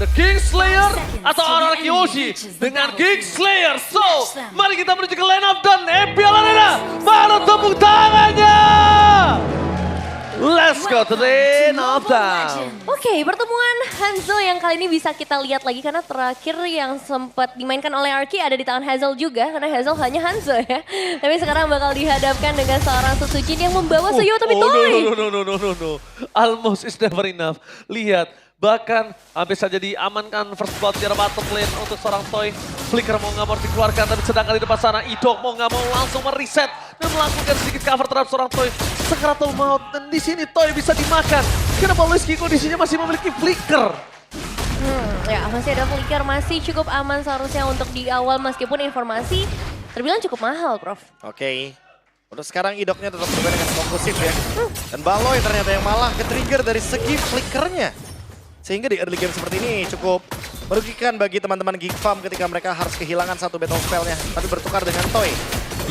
The Kingslayer atau RRQ Yoshi dengan Kingslayer. So, mari kita menuju ke line up dan EPL Arena. Mana tepuk tangannya? Let's go to the line of town. Oke, pertemuan Hanzo yang kali ini bisa kita lihat lagi karena terakhir yang sempat dimainkan oleh Arki ada di tangan Hazel juga karena Hazel hanya Hanzo ya. Tapi sekarang bakal dihadapkan dengan seorang Susujin yang membawa Suyo tapi Toy. No. Almost is never enough. Lihat, bahkan hampir saja diamankan first blood di bottom lane untuk seorang Toy. Flicker mau nggak mau dikeluarkan, tapi sedangkan di depan sana Idok mau nggak mau langsung mereset dan melakukan sedikit cover terhadap seorang Toy. Sekaratul maut, dan di sini Toy bisa dimakan. Kenapa Luiski kondisinya masih memiliki Flicker? Ya masih ada Flicker, masih cukup aman seharusnya untuk di awal meskipun informasi terbilang cukup mahal, Prof. Oke. Untuk sekarang Idoknya tetap bermain dengan fokusif ya. Dan Baloy ternyata yang malah ke-trigger dari segi flickernya. Sehingga di early game seperti ini cukup merugikan bagi teman-teman Geek Farm ketika mereka harus kehilangan satu battle spell-nya. Tapi bertukar dengan Toy.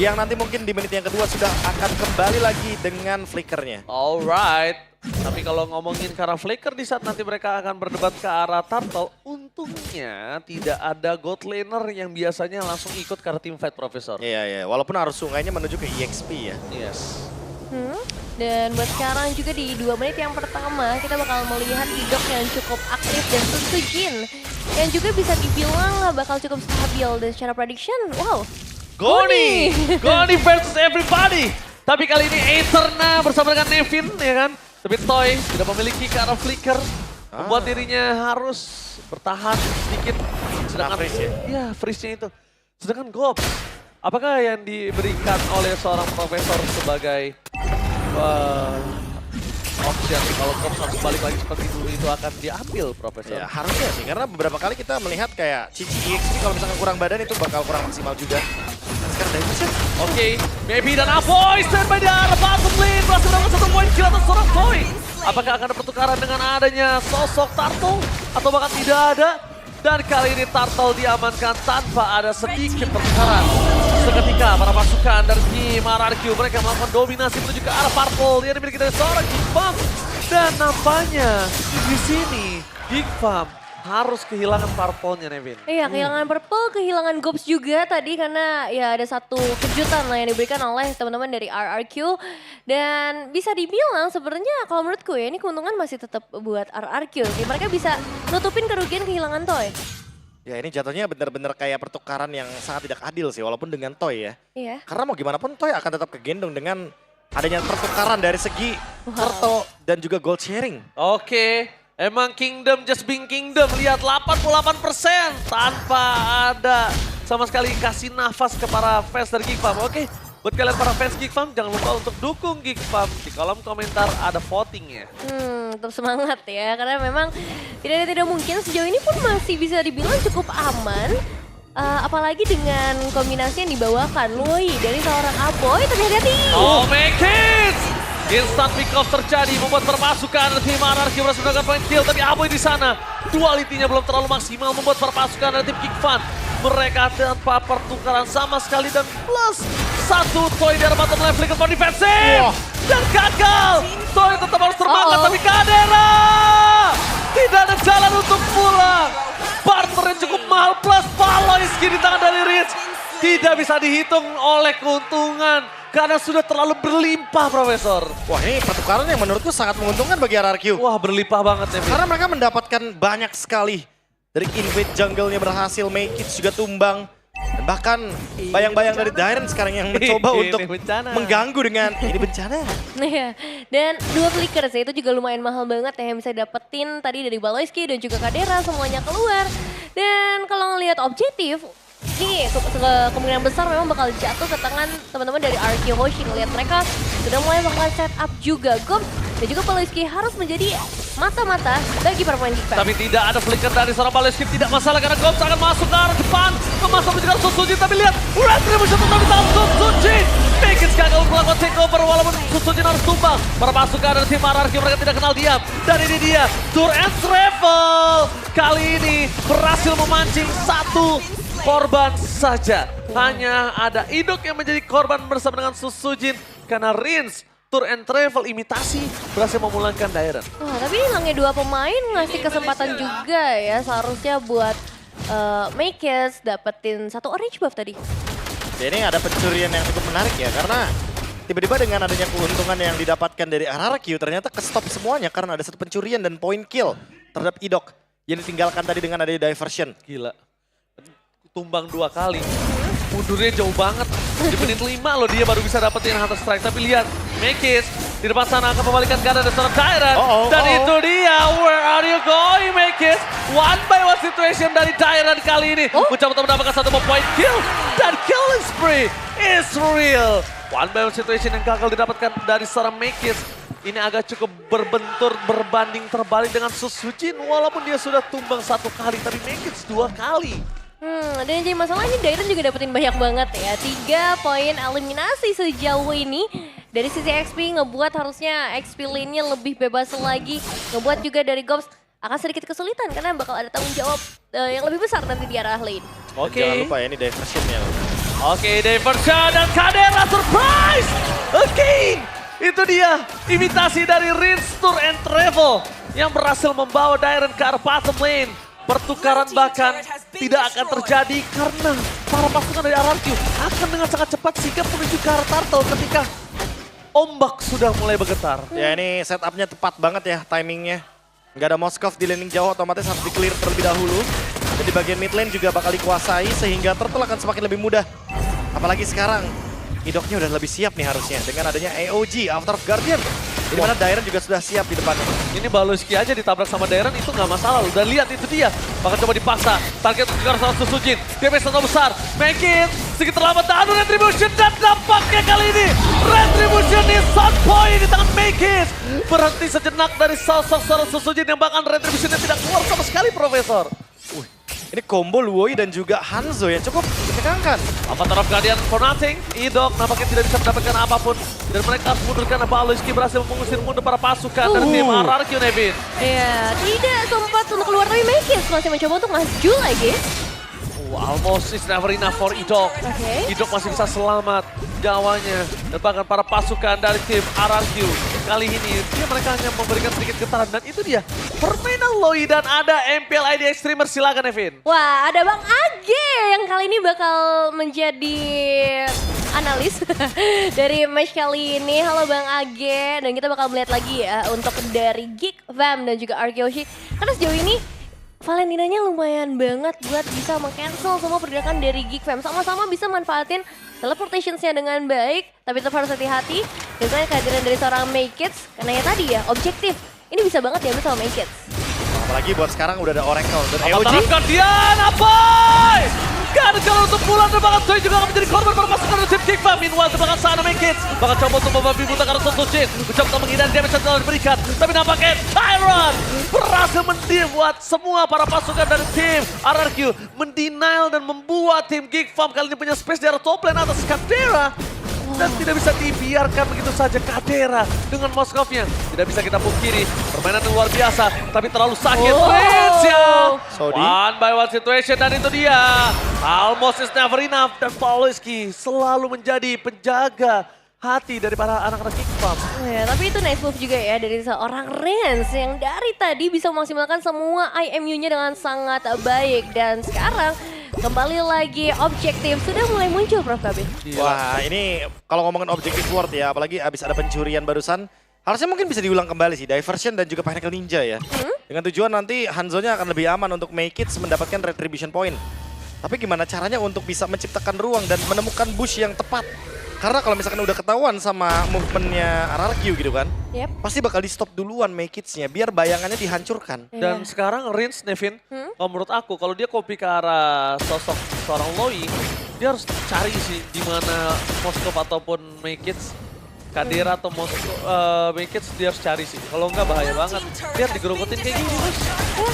Yang nanti mungkin di menit yang kedua sudah akan kembali lagi dengan flickernya. Alright. Tapi kalau ngomongin ke arah Flicker di saat nanti mereka akan berdebat ke arah Turtle, untungnya tidak ada God Laner yang biasanya langsung ikut ke arah teamfight, Profesor. Iya. Walaupun arus sungainya menuju ke EXP ya. Yes. Dan buat sekarang juga di 2 menit yang pertama kita bakal melihat Idok yang cukup aktif dan Susujin yang juga bisa dibilang bakal cukup stabil dan secara prediction, wow. Goni versus everybody. Tapi kali ini Aetherna bersama dengan Nevin ya kan. Tapi Toy tidak memiliki ke arah Flicker. Membuat dirinya harus bertahan sedikit. Sedangkan freeze ya? Iya, freeze-nya itu. Sedangkan Gops, apakah yang diberikan oleh seorang profesor sebagai option kalau Gops harus balik lagi seperti dulu itu akan diambil, Profesor? Ya harusnya sih, karena beberapa kali kita melihat kayak Cici EXP kalau misalkan kurang badan itu bakal kurang maksimal juga. Dan sekarang Dimension. Oke, Maybe dan Avoy standby di arah bottom lane. Berhasil mendapatkan satu poin kill atas seorang Toy. Apakah akan ada pertukaran dengan adanya sosok Turtle atau bahkan tidak ada? Dan kali ini Turtle diamankan tanpa ada sedikit pertukaran. Seketika para pasukan dari tim RRQ mereka melakukan dominasi menuju ke arah Purple yang dimiliki dari seorang Geek Farm. Dan nampaknya di sini Geek Farm harus kehilangan Purple-nya, Nevin. Iya, kehilangan Purple, kehilangan Gops juga tadi karena ya ada satu kejutan lah yang diberikan oleh teman-teman dari RRQ. Dan bisa dibilang sebenarnya kalau menurutku ya ini keuntungan masih tetap buat RRQ. Jadi mereka bisa nutupin kerugian kehilangan Toy. Ya ini jatuhnya benar-benar kayak pertukaran yang sangat tidak adil sih walaupun dengan Toy ya. Iya. Karena mau gimana pun Toy akan tetap kegendong dengan adanya pertukaran dari segi Turtle dan juga gold sharing. Oke, emang Kingdom just being Kingdom. Lihat 88% tanpa ada sama sekali kasih nafas ke para fans dari Geek Farm. Oke, buat kalian para fans Geek Farm jangan lupa untuk dukung Geek Farm. Di kolom komentar ada votingnya. Tetap semangat ya, karena memang tidak mungkin sejauh ini pun masih bisa dibilang cukup aman. Apalagi dengan kombinasi yang dibawakan, Lui dari seorang Aboy, tapi hati-hati. Oh make it! Instant pick off terjadi membuat perpasukan tim RRQ berhasil mendapatkan point kill, tapi Aboy di sana dualitinya belum terlalu maksimal membuat perpasukan dari tim Geek Farm mereka tanpa pertukaran sama sekali dan plus satu Toy dari bottom lane flicker for defensive dan gagal. Toy tetap harus termakan tapi Kadera tidak ada jalan untuk pulang. Partner yang cukup mahal plus Baloy di tangan dari Rich tidak bisa dihitung oleh keuntungan karena sudah terlalu berlimpah, Profesor. Wah ini pertukaran yang menurutku sangat menguntungkan bagi RRQ. Wah berlimpah banget Nevin. Karena mereka mendapatkan banyak sekali. Dari invade jungle-nya berhasil, make it juga tumbang. Dan bahkan bayang-bayang dari Dairen sekarang yang mencoba Ini untuk bencana. mengganggu dengan ini bencana. Iya, dan 2 flicker sih itu juga lumayan mahal banget ya yang bisa dapetin tadi dari Baloyski dan juga Kadera semuanya keluar. Dan kalau ngelihat objektif, ini kemungkinan besar memang bakal jatuh ke tangan teman-teman dari RRQ Hoshi. Ngelihat mereka sudah mulai melakukan setup juga Gops dan juga Baloyski harus menjadi mata-mata bagi para pemain Geek Farm. Tapi tidak ada flicker dari seorang Baloyski, tidak masalah karena Gops akan masuk ke arah depan. Memasang juga Susujin, tapi lihat Red Revolution tetap di tangan Susujin. Biggins gagal untuk melakukan takeover walaupun Susujin harus tumbang. Para pasukan dari tim RRQ mereka tidak kenal diam. Dan ini dia, Tour and Travel. Kali ini berhasil memancing satu korban saja. Hanya ada Idok yang menjadi korban bersama dengan Susujin karena Rins Tour and Travel imitasi berhasil memulangkan Dairen. Wah, tapi hilangnya 2 pemain ngasih kesempatan juga ya seharusnya buat Makers dapetin 1 orange buff tadi. Ya, ini ada pencurian yang cukup menarik ya, karena tiba-tiba dengan adanya keuntungan yang didapatkan dari RRQ, ternyata ke-stop semuanya karena ada 1 pencurian dan point kill terhadap Idok yang ditinggalkan tadi dengan adanya diversion. Gila. Tumbang 2 kali. Mundurnya jauh banget. Di menit 5 loh dia baru bisa dapetin Hunter Strike. Tapi lihat, Makers di depan sana akan membalikan keadaan dari seorang Dairen. Dan itu dia, where are you going Makers? 1-by-1 situation dari Dairen kali ini. Mencoba untuk mendapatkan 1 point kill. Dan killing spree is real. 1-by-1 situation yang gagal didapatkan dari seorang Makers. Ini agak cukup berbentur, berbanding terbalik dengan Susujin. Walaupun dia sudah tumbang 1 kali, tapi Makers 2 kali. Dan yang jadi masalah ini Dairen juga dapetin banyak banget ya. 3 poin eliminasi sejauh ini. Dari sisi XP ngebuat harusnya XP lane-nya lebih bebas lagi. Ngebuat juga dari Gops akan sedikit kesulitan karena bakal ada tanggung jawab yang lebih besar nanti di arah lane. Jangan lupa ya, ini diversionnya. Diversion dan Kadera surprise! Again! Itu dia, imitasi dari Rinse Tour and Travel yang berhasil membawa Dairen ke arah bottom lane. Pertukaran bahkan tidak akan terjadi karena para pasukan dari RRQ akan dengan sangat cepat sigap menuju ke arah turtle ketika ombak sudah mulai bergetar. Ya, ini setupnya tepat banget ya timingnya. Nggak ada Moskov di laning jauh, otomatis harus di-clear terlebih dahulu. Dan di bagian mid lane juga bakal dikuasai sehingga turtle akan semakin lebih mudah. Apalagi sekarang, Idoknya udah lebih siap nih harusnya dengan adanya AOG, After Guardian. Di mana Dairen juga sudah siap di depannya. Ini Baloyski aja ditabrak sama Dairen itu nggak masalah loh. Dan lihat itu dia, bakal coba dipaksa. Target untuk sama Susujin, DPS sangat besar. Make it, sedikit terlambat dan Retribution dan dampaknya kali ini. Retribution di sound point di tangan Make it. Berhenti sejenak dari sosok seorang Susujin yang bahkan Retributionnya tidak keluar sama sekali Profesor. Ini combo Luoi dan juga Hanzo yang cukup mencegangkan. Avatar of Guardian for nothing. Idok nampaknya tidak bisa mendapatkan apapun. Dan mereka harus mundur karena Baloyski berhasil mengusir mundur para pasukan dari tim RRQ, Nevin. Iya, tidak sempat untuk keluar tapi Makers masih mencoba untuk maju lagi. Almost is never enough for Idok. Idok masih bisa selamat nyawanya. Dan bahkan para pasukan dari tim RRQ. Kali ini mereka hanya memberikan sedikit getaran. Dan itu dia, permainan Loi dan ada MPL ID Extremer. Silakan Nevin. Wah, ada Bang Age yang kali ini bakal menjadi analis dari match kali ini. Halo Bang Age. Dan kita bakal melihat lagi ya untuk dari Geek Fam dan juga Arkeoshi. Karena sejauh ini Valentinanya lumayan banget buat bisa meng-cancel semua pergerakan dari Geek Fam. Sama-sama bisa manfaatin teleportationsnya dengan baik, tapi tetap harus hati-hati. Dan saya kehadiran dari seorang Makers, karena ya tadi ya, objektif. Ini bisa banget diambil sama Makers. Apalagi buat sekarang udah ada Oracle dan AOG. Avatar of Guardian, Apoy! Gagal untuk pulang dan bahkan Zoe juga akan menjadi korban para pasukan dari tim Geek Fam. Meanwhile, bahkan sana Makers bakal coba untuk membabi buta karena Susujin. Mencoba untuk menghindari damage yang telah diberikan. Tapi nampaknya Tyron berhasil membuat semua para pasukan dari tim RRQ mendenial dan membuat tim Geek Fam kali ini punya space di arah top lane atas Kadera. Dan tidak bisa dibiarkan begitu saja Kadera dengan Moskovnya. Tidak bisa kita pungkiri, permainan yang luar biasa, tapi terlalu sakit. Rinse ya! 1-by-1 situation dan itu dia. Almost is never enough dan Baloyski selalu menjadi penjaga hati dari para anak-anak Geek Fam. Ya, tapi itu nice move juga ya dari seorang Rinse yang dari tadi bisa memaksimalkan semua IMU-nya dengan sangat baik. Dan sekarang kembali lagi objektif sudah mulai muncul Prof Kabin. Wah, ini kalau ngomongin objektif word ya, apalagi abis ada pencurian barusan, harusnya mungkin bisa diulang kembali sih, diversion dan juga Pinnacle Ninja ya. Dengan tujuan nanti Hanzo-nya akan lebih aman untuk make it mendapatkan retribution point. Tapi gimana caranya untuk bisa menciptakan ruang dan menemukan bush yang tepat. Karena kalau misalkan udah ketahuan sama movementnya RRQ gitu kan, pasti bakal di stop duluan make it-nya biar bayangannya dihancurkan. Dan sekarang Rinse, Nevin, kalau menurut aku kalau dia copy ke arah sosok seorang Loi, dia harus cari sih di mana Moskov ataupun make it, Kadera atau make it dia harus cari sih. Kalau enggak bahaya banget. Dia digerogotin kayak gini bos.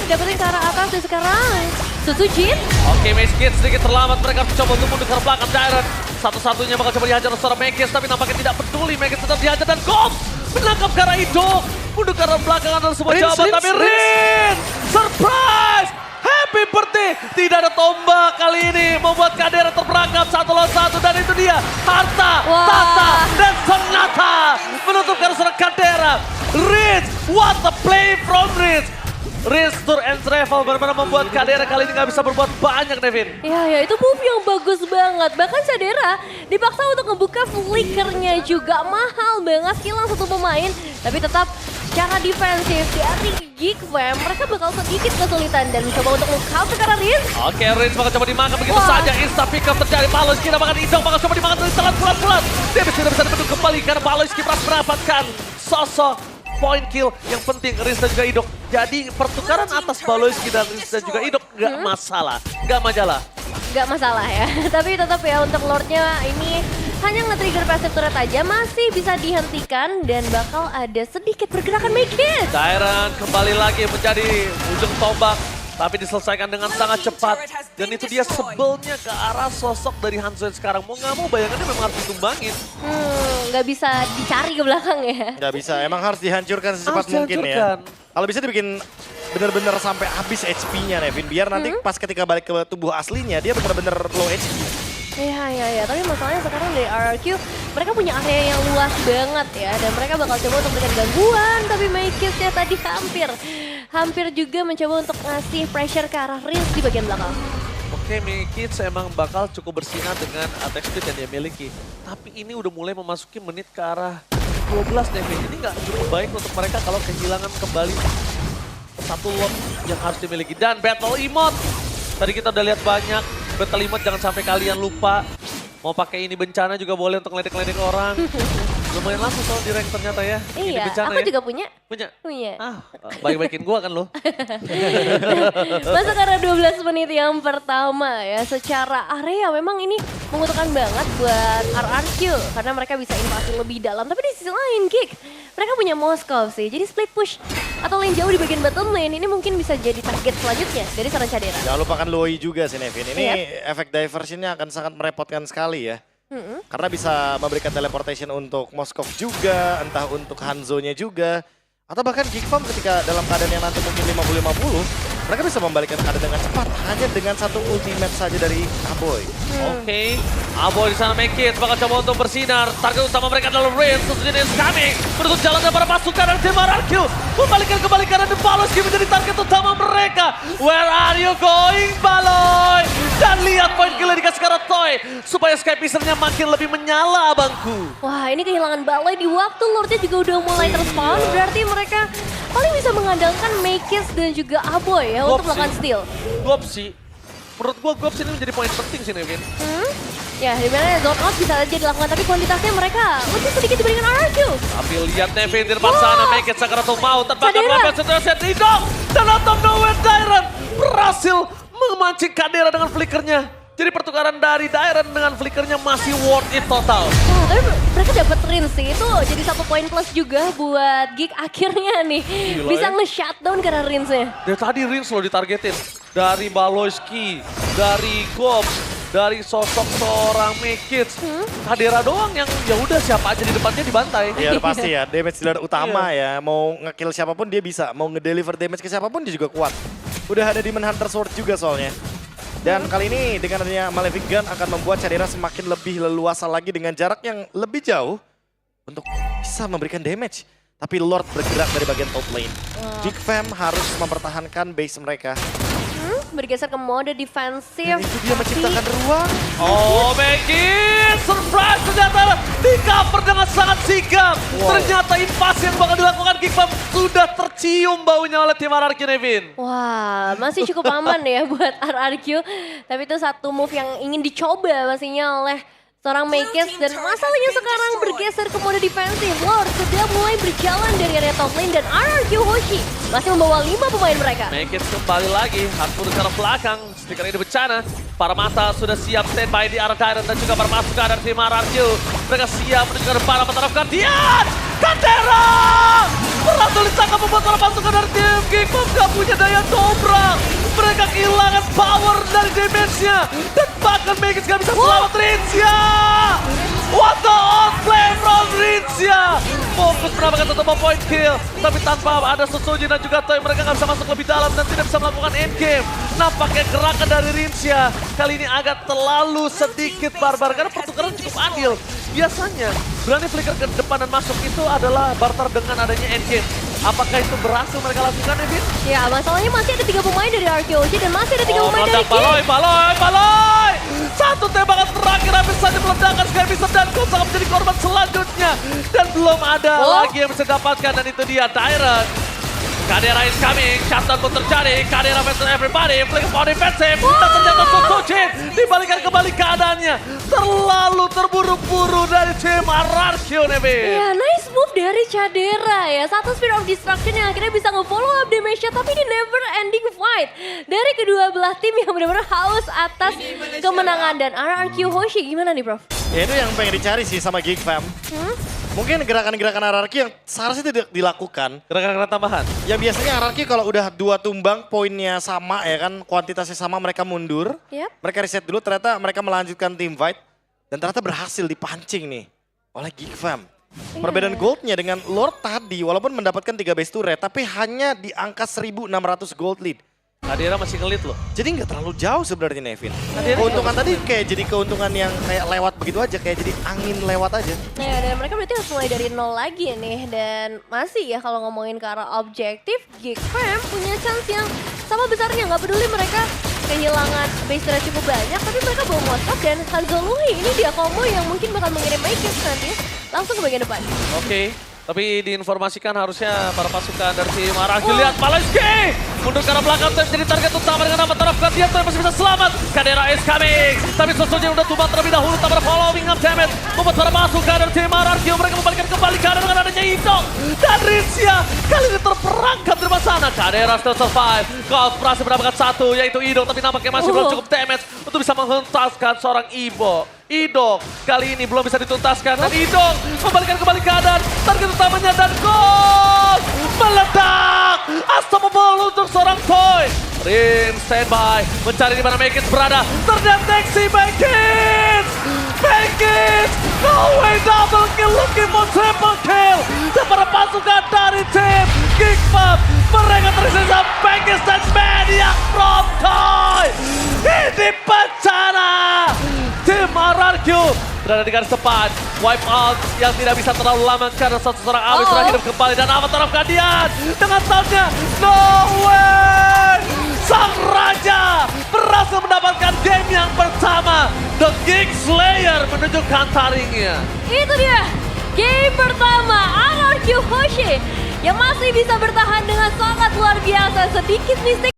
Dapetin ke arah atas dan sekarang Susujin. Oke, make it sedikit terlambat. Mereka coba untuk mundur ke belakang Dairen. Satu-satunya bakal coba dihajar oleh seorang Makers, tapi nampaknya tidak peduli. Makers tetap dihajar dan Gops menangkap ke arah Idok. Mundur ke arah belakang adalah sebuah jawaban, tapi Rinse! Surprise! Happy birthday! Tidak ada tombak kali ini membuat Kadera terperangkap 1 lawan 1 dan itu dia harta, Wah. tata, dan Sonata menutupkan serangan Kadera. Riz, what a play from Riz. Riz Tour and Travel benar-benar membuat Kadera kali ini nggak bisa berbuat banyak, Devin. Ya itu move yang bagus banget. Bahkan Sadera dipaksa untuk ngebuka flickernya juga. Mahal banget hilang satu pemain. Tapi tetap secara defensif dari Geek Fam, mereka bakal sedikit kesulitan dan mencoba untuk counter karena Riz. Oke, Riz bakal coba dimakan begitu Wah. saja. Insta pick up terjadi. Baloyski bakal Idong bakal coba dimakan dari telan pelan-pelan. Dia tidak bisa dibendung kembali karena Baloyski berhasil mendapatkan sosok point kill yang penting Riz dan juga Idok. Jadi pertukaran atas Baloyski dan Riz dan juga Idok nggak masalah, nggak masalah. Nggak masalah ya. Tapi tetap ya untuk Lordnya ini hanya nge-trigger passive turret aja masih bisa dihentikan dan bakal ada sedikit pergerakan Mekis. Dairon kembali lagi menjadi ujung tombak. Tapi diselesaikan dengan sangat cepat. Dan itu dia sebelnya ke arah sosok dari Hanzo yang sekarang. Mau nggak mau bayangannya memang harus ditumbangin. Nggak bisa dicari ke belakang ya. Nggak bisa, emang harus dihancurkan secepat Harus mungkin dihancurkan. ya. Kalau bisa dibikin bener-bener sampai habis HP-nya Nevin. Biar nanti pas ketika balik ke tubuh aslinya dia bener-bener low HP. Iya. Tapi masalahnya sekarang dari RRQ, mereka punya area yang luas banget ya. Dan mereka bakal coba untuk memberikan gangguan. Tapi Mekisnya tadi hampir juga mencoba untuk ngasih pressure ke arah Riz di bagian belakang. Oke, Mekis emang bakal cukup bersinar dengan attack speed yang dia miliki. Tapi ini udah mulai memasuki menit ke arah 12, Devin. Ini nggak cukup baik untuk mereka kalau kehilangan kembali satu lot yang harus dimiliki. Dan battle emote. Tadi kita udah lihat banyak. Battle emote jangan sampai kalian lupa. Mau pakai ini bencana juga boleh untuk ngeledek-ledek orang. Lumayan langsung soal di rank ternyata ya. Ini Iya, bencana aku ya. juga punya. Punya. Baik-baikin gua kan lo. Masuk karena 12 menit yang pertama ya. Secara area memang ini menguntungkan banget buat RRQ. Karena mereka bisa invasi lebih dalam. Tapi di sisi lain Geek, mereka punya Moskov sih. Jadi split push atau lane jauh di bagian bottom lane ini mungkin bisa jadi target selanjutnya dari seorang Cadera. Jangan lupakan Loi juga sih Nevin. Ini efek diversionnya akan sangat merepotkan sekali ya. Karena bisa memberikan teleportation untuk Moskov juga, entah untuk Hanzo-nya juga. Atau bahkan Geek Farm ketika dalam keadaan yang nanti mungkin 50-50, mereka bisa membalikkan keadaan dengan cepat hanya dengan satu ultimate saja dari Aboy. Oke, Aboy di sana Mekis bakal coba untuk bersinar. Target utama mereka adalah Riz, tentunya dia kami menutup jalan para pasukan dari tim RRQ. Membalikan kembali karena Baloyski menjadi target utama mereka. Where are you going, Baloy? Dan lihat poin kill yang dikasih karena Toy supaya Skypicernya makin lebih menyala, abangku. Wah, ini kehilangan Baloy di waktu Lordnya juga udah mulai terspawn. Berarti mereka paling bisa mengandalkan Mekis dan juga Aboy ya untuk melakukan steal. Gopsi, menurut gua Gopsi ini menjadi poin penting sih, Nevin. Ya, dimana zone out bisa aja dilakukan, tapi kuantitasnya mereka lebih sedikit dibandingkan RRQ. Tapi lihat Nevin di depan sana, Mekis Sakarato mau terbakar Cadera. melakukan situasi Idong. Dan out of nowhere Dairon berhasil memancing Kadera dengan flickernya. Jadi pertukaran dari Dairon dengan flickernya masih worth it total. Wah, tapi mereka dapat rinse sih. Itu jadi 1 poin plus juga buat Geek akhirnya nih. Gila Bisa ya. nge-shutdown karena rinse-nya. Dari tadi Rins loh ditargetin. Dari Baloyski, dari Gops, dari sosok seorang Mekis. Kadera doang yang ya udah siapa aja di depannya dibantai. Ya udah pasti ya, damage dealer utama ya. Mau nge-kill siapapun dia bisa, mau nge-deliver damage ke siapapun dia juga kuat. Udah ada Demon Hunter Sword juga soalnya. Dan kali ini dengan adanya Malefic Gun akan membuat Cadera semakin lebih leluasa lagi dengan jarak yang lebih jauh untuk bisa memberikan damage. Tapi Lord bergerak dari bagian top lane. Geek Fam harus mempertahankan base mereka. Bergeser ke mode defensif. Dan itu dia menciptakan ruang. Oh, Mekis, surprise ternyata di cover dengan sangat sigap. Ternyata invasi yang bakal dilakukan Geekfam sudah tercium baunya oleh tim RRQ, Nevin. Wah, masih cukup aman ya buat RRQ. Tapi itu satu move yang ingin dicoba pastinya oleh seorang Mekis. Dan masalahnya sekarang bergeser ke mode defensif. Lord sudah mulai berjalan dari area top lane dan RRQ Hoshi masih membawa 5 pemain mereka. Mekis kembali lagi, Harpur ke arah belakang, stiker ini bencana. Para mata sudah siap standby di arah Dairon dan juga para pasukan dari tim RRQ. Mereka siap menuju ke depan menerapkan Dian! Kadera! Berhasil ditangkap membuat para pasukan dari tim Geekfam gak punya daya dobrak. Mereka kehilangan power dari damage-nya. Dan Bahkan Megis gak bisa selamat Rincia. What the outplay from Rincia. Fokus mendapatkan satu point kill. Tapi tanpa ada Sosoji dan juga Toy, mereka gak bisa masuk lebih dalam dan tidak bisa melakukan endgame. Nampaknya gerakan dari Rincia kali ini agak terlalu sedikit barbar karena pertukaran cukup adil. Biasanya berani flicker ke depan dan masuk itu adalah barter dengan adanya endgame. Apakah itu berhasil mereka lakukan, Evin? Ya, masalahnya masih ada 3 pemain dari RKOG dan masih ada 3 pemain dari Baloi, King. Baloi! Satu tembakan terakhir habis saja meledakan Skybison dan Gold sangat menjadi korban selanjutnya. Dan belum ada lagi yang bisa didapatkan dan itu dia, Tyrant. Kadera is coming, shutdown pun terjadi, Kadera versus everybody, flick on defensive, dan ternyata Sosoji dibalikan kembali keadaannya. Terlalu terburu-buru dari tim RRQ, Nevin. Ya, nice move dari Cadera ya. Satu Spear of Destruction yang akhirnya bisa nge-follow up damage-nya, tapi ini never ending fight. Dari kedua belah tim yang benar-benar haus atas kemenangan. Dan RRQ Hoshi gimana nih, Prof? Ya itu yang pengen dicari sih sama Geek Fam. Mungkin gerakan-gerakan RRQ yang seharusnya tidak dilakukan. Gerakan-gerakan tambahan. Ya biasanya RRQ kalau udah 2 tumbang poinnya sama ya kan, kuantitasnya sama mereka mundur. Yep. Mereka reset dulu, ternyata mereka melanjutkan team fight. Dan ternyata berhasil dipancing nih oleh Geek Fam. Perbedaan goldnya dengan Lord tadi walaupun mendapatkan 3 base turret tapi hanya di angka 1.600 gold lead. Kadera masih ngelit loh. Jadi nggak terlalu jauh sebenarnya Nevin. Kadera Keuntungan tadi kayak jadi keuntungan yang kayak lewat begitu aja, kayak jadi angin lewat aja. Ya, dan mereka berarti harus mulai dari nol lagi nih. Dan masih ya kalau ngomongin ke arah objektif, Geek Fam punya chance yang sama besarnya. Nggak peduli mereka kehilangan base turret cukup banyak, tapi mereka bawa WhatsApp dan Hanzoluhi ini dia combo yang mungkin bakal mengirim Makers nanti langsung ke bagian depan. Oke, tapi diinformasikan harusnya para pasukan dari tim RRQ. Lihat Paleski mundur ke arah belakang, Toy menjadi target utama dengan nama taraf gantian. Toy masih bisa selamat. Kadera is coming, tapi Sosoji udah tumbang terlebih dahulu. Tak following up damage membuat para pasukan dari tim RRQ. Mereka membalikan kembali Kadera dengan adanya Indong dan Rincia kali ini terperangkap dari sana. Kadera still survive. Gold berhasil mendapatkan satu yaitu Indong, tapi nampaknya masih belum cukup damage untuk bisa menghentaskan seorang Idong kali ini belum bisa dituntaskan dan Idong membalikan kembali keadaan. Target utamanya dan gol meledak. Unstoppable untuk seorang Toy. Rin standby mencari di mana Megis berada. Terdeteksi Megis. No way, double kill, looking for triple kill. Dan para pasukan dari tim Geek Fam mereka tersisa Megis dan Maniac from Toy. Ini bencana. Tim RRQ berada di garis depan. Wipe out yang tidak bisa terlalu lama karena seorang Awi sudah hidup kembali. Dan Avatar of Guardian dengan soundnya no way. Sang Raja berhasil mendapatkan game yang pertama. The Geek Slayer menunjukkan taringnya. Itu dia, game pertama RRQ Hoshi yang masih bisa bertahan dengan sangat luar biasa. Sedikit mistik